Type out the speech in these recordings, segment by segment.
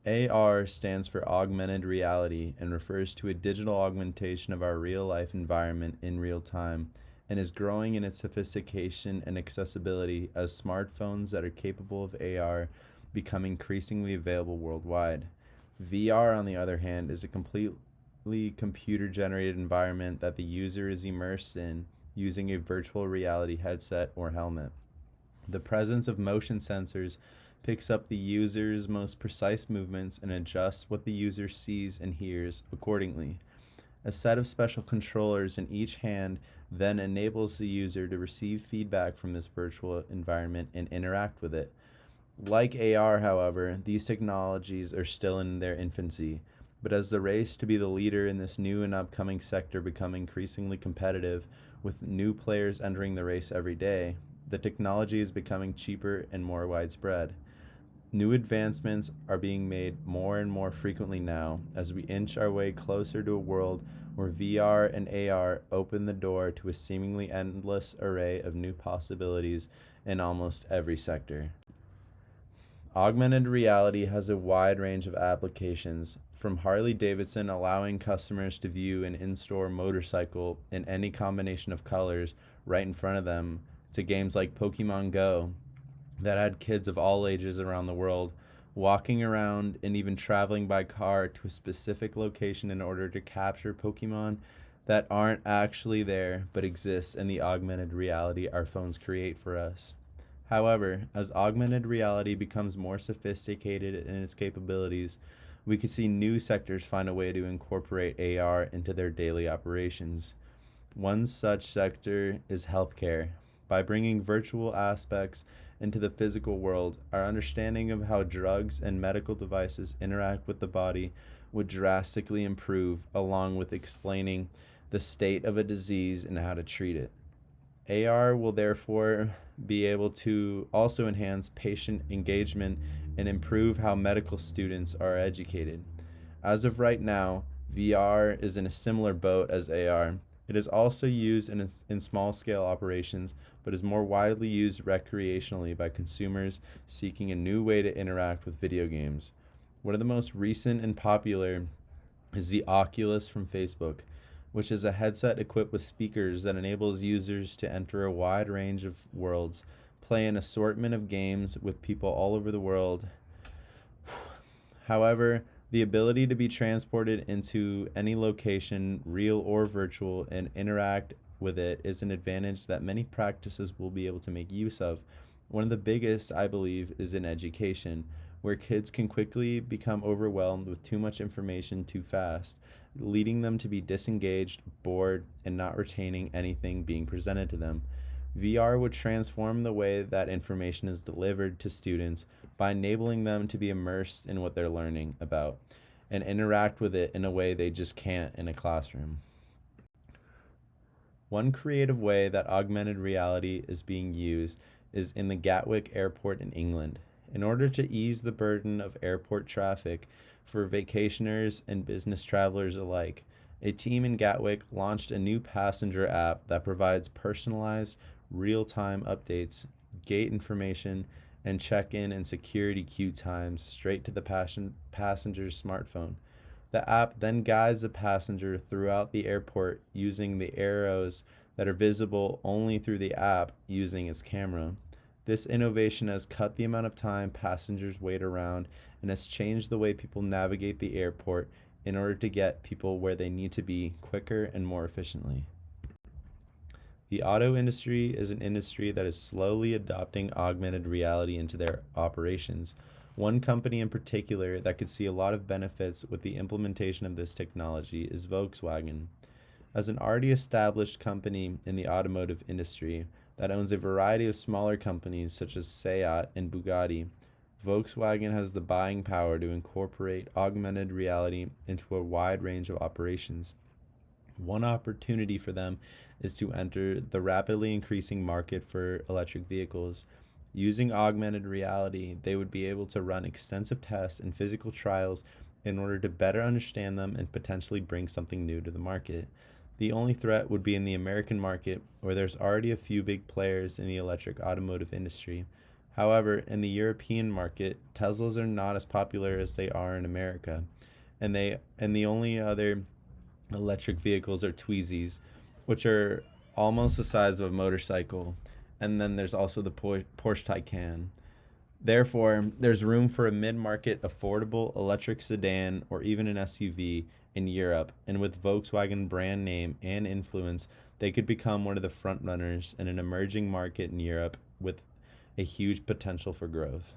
AR stands for augmented reality and refers to a digital augmentation of our real life environment in real time and is growing in its sophistication and accessibility as smartphones that are capable of AR become increasingly available worldwide. VR, on the other hand, is a completely computer generated environment that the user is immersed in using a virtual reality headset or helmet. The presence of motion sensors picks up the user's most precise movements and adjusts what the user sees and hears accordingly. A set of special controllers in each hand then enables the user to receive feedback from this virtual environment and interact with it. Like AR, however, these technologies are still in their infancy, but as the race to be the leader in this new and upcoming sector becomes increasingly competitive, with new players entering the race every day, the technology is becoming cheaper and more widespread. New advancements are being made more and more frequently now as we inch our way closer to a world where VR and AR open the door to a seemingly endless array of new possibilities in almost every sector. Augmented reality has a wide range of applications, from Harley Davidson allowing customers to view an in store motorcycle in any combination of colors right in front of them, to games like Pokemon Go that had kids of all ages around the world walking around and even traveling by car to a specific location in order to capture Pokemon that aren't actually there but exist in the augmented reality our phones create for us. However, as augmented reality becomes more sophisticated in its capabilities, we could see new sectors find a way to incorporate AR into their daily operations. One such sector is healthcare. By bringing virtual aspects into the physical world, our understanding of how drugs and medical devices interact with the body would drastically improve, along with explaining the state of a disease and how to treat it. AR will therefore be able to also enhance patient engagement and improve how medical students are educated. As of right now, VR is in a similar boat as AR. It is also used in small scale operations, but is more widely used recreationally by consumers seeking a new way to interact with video games. One of the most recent and popular is the Oculus from Facebook, which is a headset equipped with speakers that enables users to enter a wide range of worlds, play an assortment of games with people all over the world. However, the ability to be transported into any location, real or virtual, and interact with it is an advantage that many practices will be able to make use of. One of the biggest, I believe, is in education, where kids can quickly become overwhelmed with too much information too fast, leading them to be disengaged, bored, and not retaining anything being presented to them. VR would transform the way that information is delivered to students by enabling them to be immersed in what they're learning about and interact with it in a way they just can't in a classroom. One creative way that augmented reality is being used is in the Gatwick Airport in England. In order to ease the burden of airport traffic for vacationers and business travelers alike, a team in Gatwick launched a new passenger app that provides personalized, real-time updates, gate information, and check-in and security queue times straight to the passenger's smartphone. The app then guides the passenger throughout the airport using the arrows that are visible only through the app using its camera. This innovation has cut the amount of time passengers wait around and has changed the way people navigate the airport in order to get people where they need to be quicker and more efficiently. The auto industry is an industry that is slowly adopting augmented reality into their operations. One company in particular that could see a lot of benefits with the implementation of this technology is Volkswagen. As an already established company in the automotive industry that owns a variety of smaller companies such as Seat and Bugatti, Volkswagen has the buying power to incorporate augmented reality into a wide range of operations. One opportunity for them is to enter the rapidly increasing market for electric vehicles. Using augmented reality, they would be able to run extensive tests and physical trials in order to better understand them and potentially bring something new to the market. The only threat would be in the American market, where there's already a few big players in the electric automotive industry. However, in the European market, Teslas are not as popular as they are in America, and the only other electric vehicles are Tweezies, which are almost the size of a motorcycle, and then there's also the Porsche Taycan. Therefore, there's room for a mid-market affordable electric sedan or even an SUV in Europe, and with Volkswagen brand name and influence, they could become one of the front runners in an emerging market in Europe with a huge potential for growth.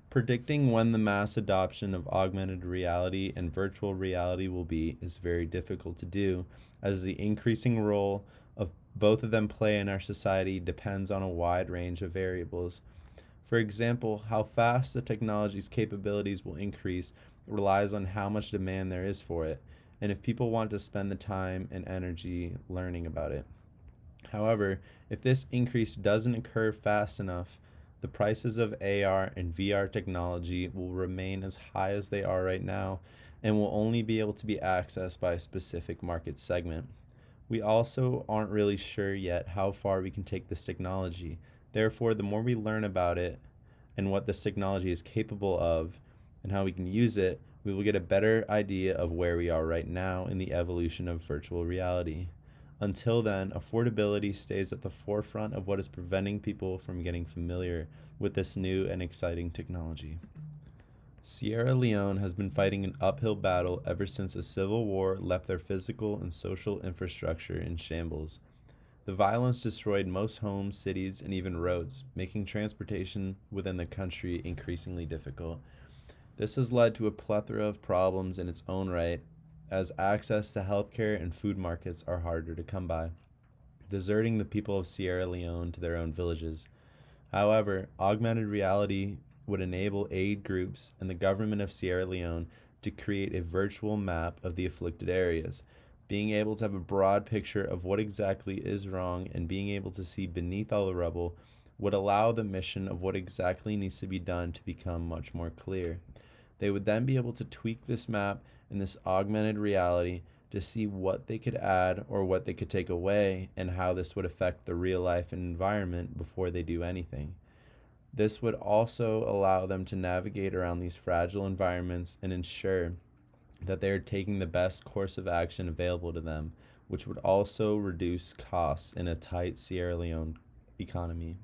Predicting when the mass adoption of augmented reality and virtual reality will be is very difficult to do, as the increasing role of both of them play in our society depends on a wide range of variables. For example, how fast the technology's capabilities will increase relies on how much demand there is for it, and if people want to spend the time and energy learning about it. However, if this increase doesn't occur fast enough, the prices of AR and VR technology will remain as high as they are right now and will only be able to be accessed by a specific market segment. We also aren't really sure yet how far we can take this technology. Therefore, the more we learn about it and what this technology is capable of and how we can use it, we will get a better idea of where we are right now in the evolution of virtual reality. Until then, affordability stays at the forefront of what is preventing people from getting familiar with this new and exciting technology. Sierra Leone has been fighting an uphill battle ever since a civil war left their physical and social infrastructure in shambles. The violence destroyed most homes, cities, and even roads, making transportation within the country increasingly difficult. This has led to a plethora of problems in its own right, as access to healthcare and food markets are harder to come by, deserting the people of Sierra Leone to their own villages. However, augmented reality would enable aid groups and the government of Sierra Leone to create a virtual map of the afflicted areas. Being able to have a broad picture of what exactly is wrong and being able to see beneath all the rubble would allow the mission of what exactly needs to be done to become much more clear. They would then be able to tweak this map in this augmented reality to see what they could add or what they could take away and how this would affect the real life and environment before they do anything. This would also allow them to navigate around these fragile environments and ensure that they are taking the best course of action available to them, which would also reduce costs in a tight Sierra Leone economy.